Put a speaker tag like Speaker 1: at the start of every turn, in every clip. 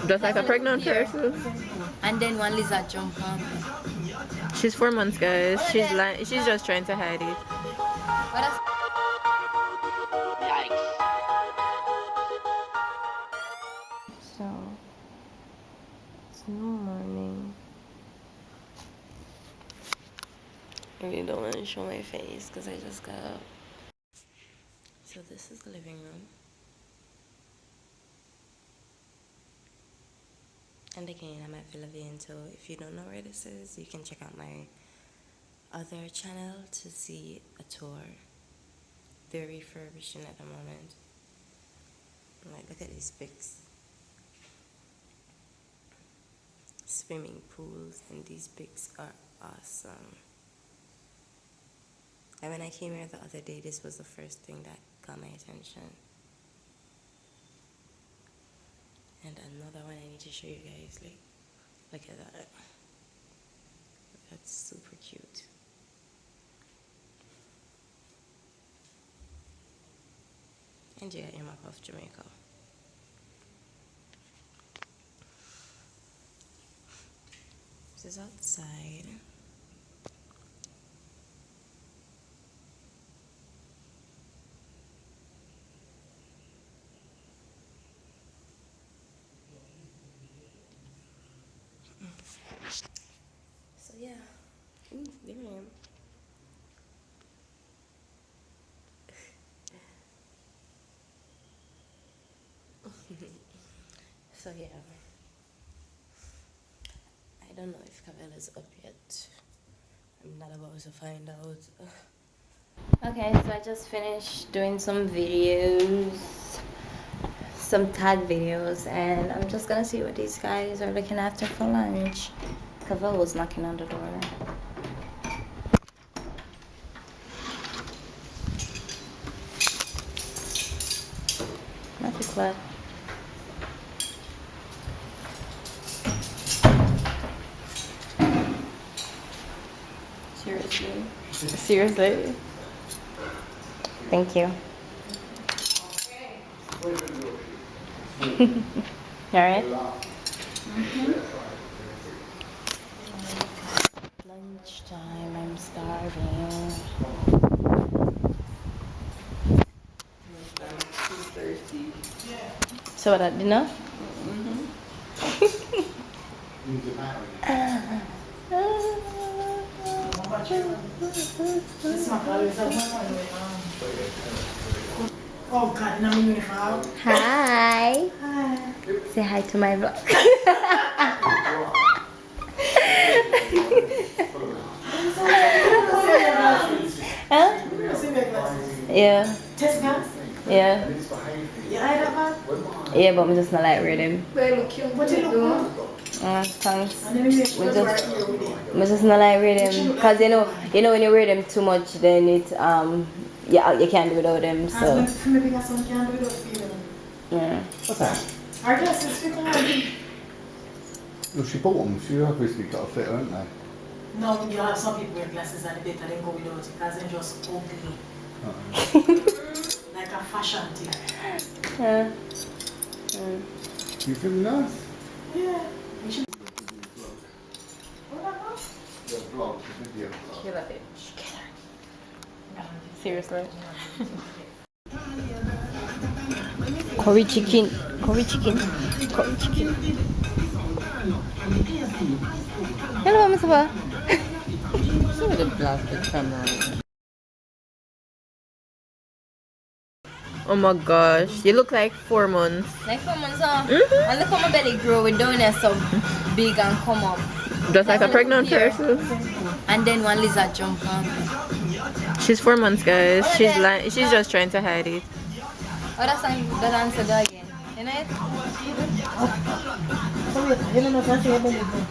Speaker 1: Just like a pregnant person.
Speaker 2: And then one lizard jump on me.
Speaker 1: She's 4 months, guys. She's lying. She's just trying to hide it.
Speaker 2: But that's so it's no morning. I really don't want to show my face because I just got up. So this is the living room. And again, I'm at Viento. If you don't know where this is, you can check out my other channel to see a tour. They're refurbishing at the moment. Like, look at these pics. Swimming pools, and these pics are awesome. And when I came here the other day, this was the first thing that got my attention. And another one I need to show you guys. Like, look at that. That's super cute. And you got your map of Jamaica. This is outside. So yeah. Ooh, there I am. So yeah. I don't know if Cavell is up yet. I'm not about to find out. Okay, so I just finished doing some videos, some tag videos, and I'm just gonna see what these guys are looking after for lunch. Cavell was knocking on the door. Nothing clear. Seriously? Seriously? Thank you. Alright? Lunchtime, I'm starving. So what, at dinner?
Speaker 3: Oh God, now I'm uniform.
Speaker 2: Hi.
Speaker 3: Hi.
Speaker 2: Say hi to my vlog. Huh? Yeah.
Speaker 3: Test gas?
Speaker 2: Yeah.
Speaker 3: You eye that man?
Speaker 2: Yeah, but I'm just not like reading.
Speaker 3: What you look for?
Speaker 2: Thanks.
Speaker 3: And then we make
Speaker 2: We
Speaker 3: sure
Speaker 2: just-
Speaker 3: right here with it.
Speaker 2: I'm just not like reading, cause you know when you read them too much, then it yeah, you can't do without them. So
Speaker 3: And maybe got some can do without feeling.
Speaker 2: yeah.
Speaker 4: What's that?
Speaker 3: Our glasses fit on.
Speaker 4: Well, she bought them. She obviously got a fit, haven't they?
Speaker 3: No, you have some people wear glasses and they better than go without it because they're just ugly. Like a fashion thing.
Speaker 2: Yeah.
Speaker 4: You feel nice?
Speaker 3: Yeah. You should.
Speaker 4: The vlog, the video vlog.
Speaker 2: Seriously. Curry chicken. Curry chicken. Curry chicken. Hello, Mustafa.
Speaker 1: So the plastic camera. Oh my gosh, you look like 4 months.
Speaker 2: Like 4 months off. And look how my belly grow with doing it so big and come up.
Speaker 1: Just like a pregnant person.
Speaker 2: And then one lizard jump on me.
Speaker 1: She's 4 months, guys. She's lying. She's just trying to hide it.
Speaker 2: Oh, that's the answer go again. You know it?
Speaker 3: You don't know if I say belly grow.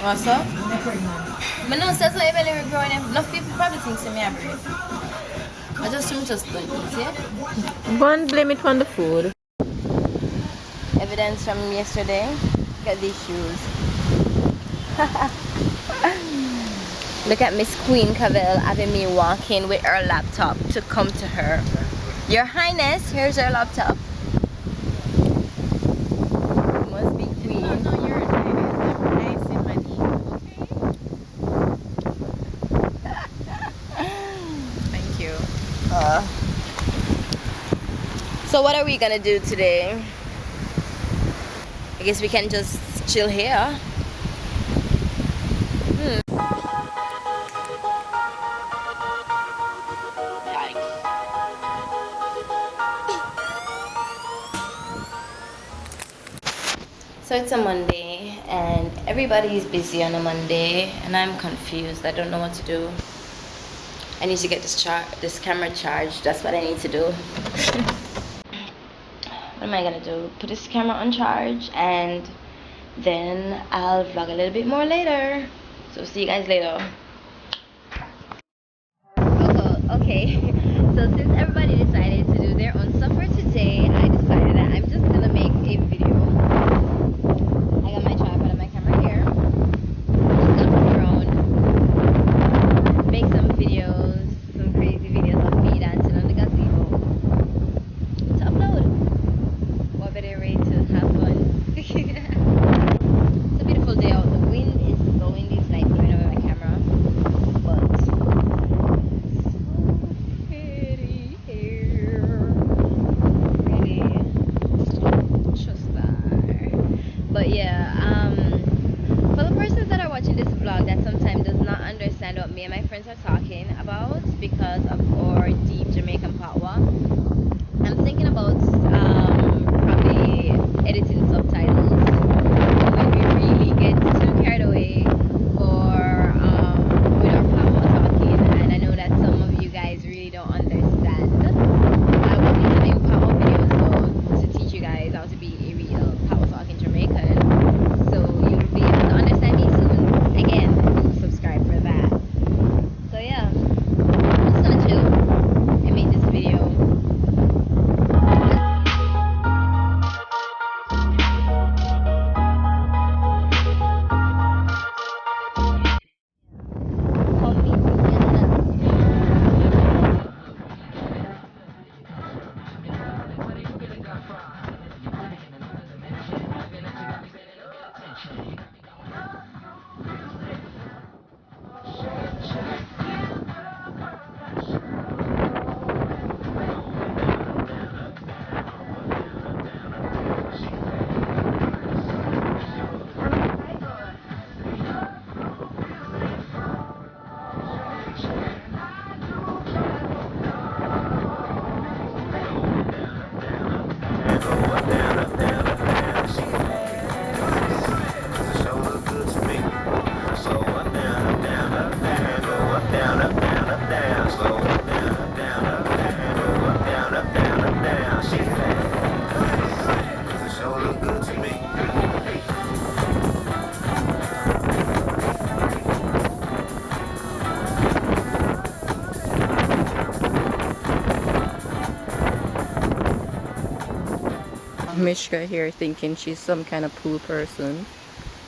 Speaker 2: What's up?
Speaker 3: I'm pregnant.
Speaker 2: But no, that's why your belly will grow. Enough people probably think me I breathe. I just don't eat, yeah?
Speaker 1: One blame it on the food.
Speaker 2: Evidence from yesterday. Look at these shoes. Look at Miss Queen Cavell having me walk in with her laptop to come to her. Your Highness, here's her laptop. You must So what are we gonna do today? I guess we can just chill here. So it's a Monday and everybody's busy on a Monday and I'm confused. I don't know what to do. I need to get this camera charged. That's what I need to do. What am I gonna do? Put this camera on charge and then I'll vlog a little bit more later. So see you guys later. Okay. So since everybody decided to do their own stuff for today, I decided that I'm just gonna make a video. I got my tripod and my camera here. I'm just gonna run around, make some videos, some crazy videos of me dancing on the gazebo to upload. What better way to have fun? It's a beautiful day out. The wind is blowing, these lights blowing over my camera, but it's so pretty here. Pretty. Just there. But yeah, for the persons that are watching this vlog that sometimes does not understand what me and my friends are talking about because of our deep Jamaican patois, I'm thinking about probably editing subtitles. But when we really get too carried away for with our patois talking, and I know that some of you guys really don't understand, I will be doing patois videos though to teach you guys how to be a real patois talking Jamaican. So you'll be able to understand me soon. Again, do subscribe for that. So yeah, I'm just gonna chill and make this video.
Speaker 1: Mishka here thinking she's some kind of pool person,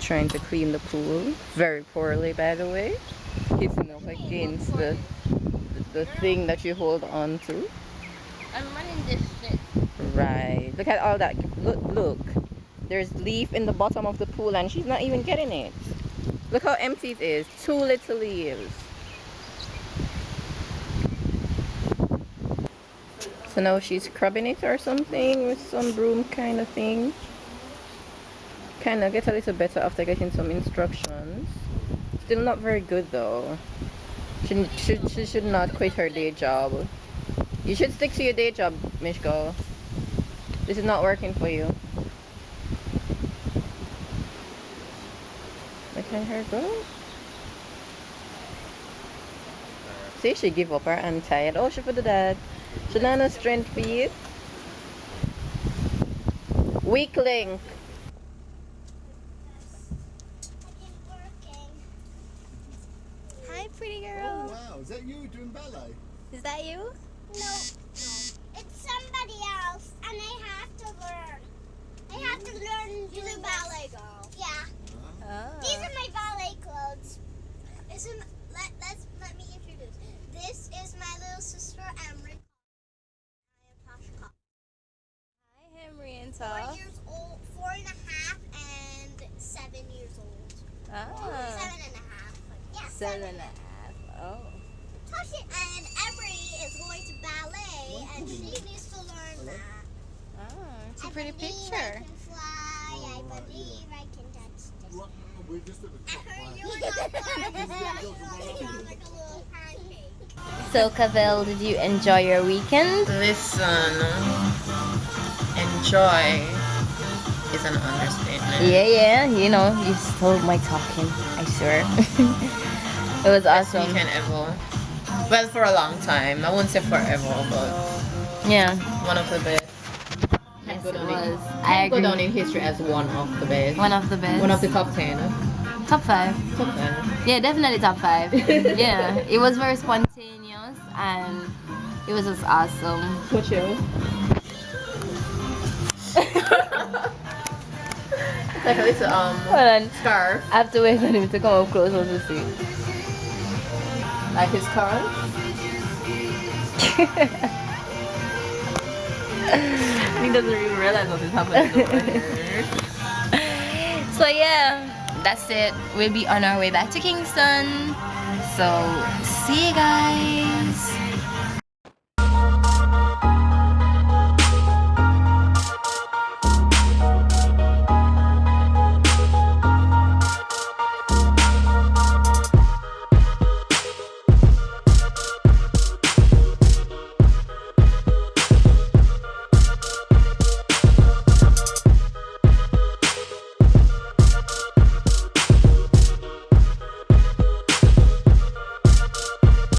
Speaker 1: trying to clean the pool. Very poorly, by the way. Hitting up against the thing that you hold on to.
Speaker 2: I'm running this shit.
Speaker 1: Right. Look at all that. Look. There's leaf in the bottom of the pool and she's not even getting it. Look how empty it is. 2 little leaves. So now she's scrubbing it or something with some broom kind of thing. Kind of get a little better after getting some instructions. Still not very good though. She should not quit her day job. You should stick to your day job, Mishko. This is not working for you. Look at her go. See, she give up her and tired. Oh, she put that. She not no strength for you. Weak link.
Speaker 2: Hi, pretty girl.
Speaker 4: Oh wow, is that you doing ballet?
Speaker 2: Is that you?
Speaker 5: No, it's somebody else, and they have to learn. They have to learn to do ballet, girl. Yeah.
Speaker 2: Oh.
Speaker 5: These are my ballet clothes. Let me introduce. This is my little sister, Emery. I am Tasha.
Speaker 2: Hi, Henrietta.
Speaker 5: 4 years old, 4.5, and 7 years old.
Speaker 2: Ah.
Speaker 5: 7.5. Yeah,
Speaker 2: 7.5. Oh.
Speaker 5: Tasha and Emery is going to ballet, and she needs to learn that.
Speaker 2: it's a
Speaker 5: I
Speaker 2: pretty
Speaker 5: believe
Speaker 2: picture.
Speaker 5: I can fly. I believe I can touch the
Speaker 6: Well, we're just at the top
Speaker 5: I heard
Speaker 6: line.
Speaker 5: you were not far. You sound like a little pancake.
Speaker 2: So, Cavell, did you enjoy your weekend?
Speaker 1: Listen, enjoy is an understatement.
Speaker 2: Yeah, you know, you stole my talking, I swear. It was
Speaker 1: Best
Speaker 2: awesome.
Speaker 1: weekend ever. Well, for a long time. I won't say forever, but
Speaker 2: Yeah,
Speaker 1: one of the best.
Speaker 2: yes,
Speaker 1: Go
Speaker 2: it
Speaker 1: down
Speaker 2: was.
Speaker 1: in,
Speaker 2: I
Speaker 1: go down
Speaker 2: agree.
Speaker 1: in history as one of the best.
Speaker 2: One of the best.
Speaker 1: One of the top 10.
Speaker 2: Top 5.
Speaker 1: Top 10.
Speaker 2: Yeah, definitely top 5. Yeah, it was very spontaneous and it was just awesome.
Speaker 1: What you? Like a little
Speaker 2: Hold on.
Speaker 1: scarf.
Speaker 2: I have to wait for him to come up closer to see.
Speaker 1: Like his scarf. He doesn't even realize what is happening over here.
Speaker 2: So yeah, that's it. We'll be on our way back to Kingston. So see you guys.